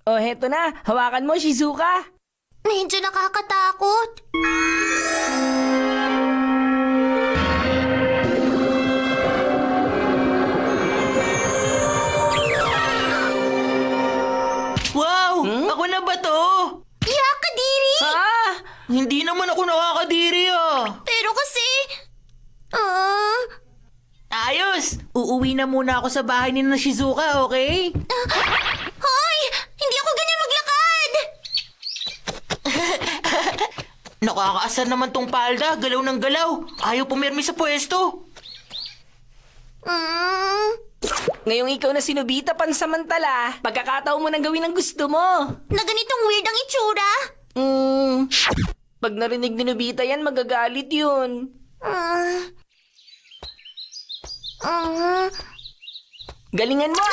Oh, heto na. Hawakan mo, Shizuka. Medyo nakakatakot. Wow! Ako na ba to? Yakadiri! Ah! Hindi naman ako nakakadiri Pero kasi... Ayos! Uuwi na muna ako sa bahay ni na Shizuka, okay? Hoy! Hindi ako ganyan maglakad! Nakakaasar naman tong palda, galaw ng galaw. Ayaw pumirmi sa pwesto. Ngayong ikaw na si Nobita pansamantala, pagkakataon mo nang gawin ang gusto mo. Na ganitong weird ang itsura. Pag narinig ni Nobita yan, magagalit yun. Galingan mo!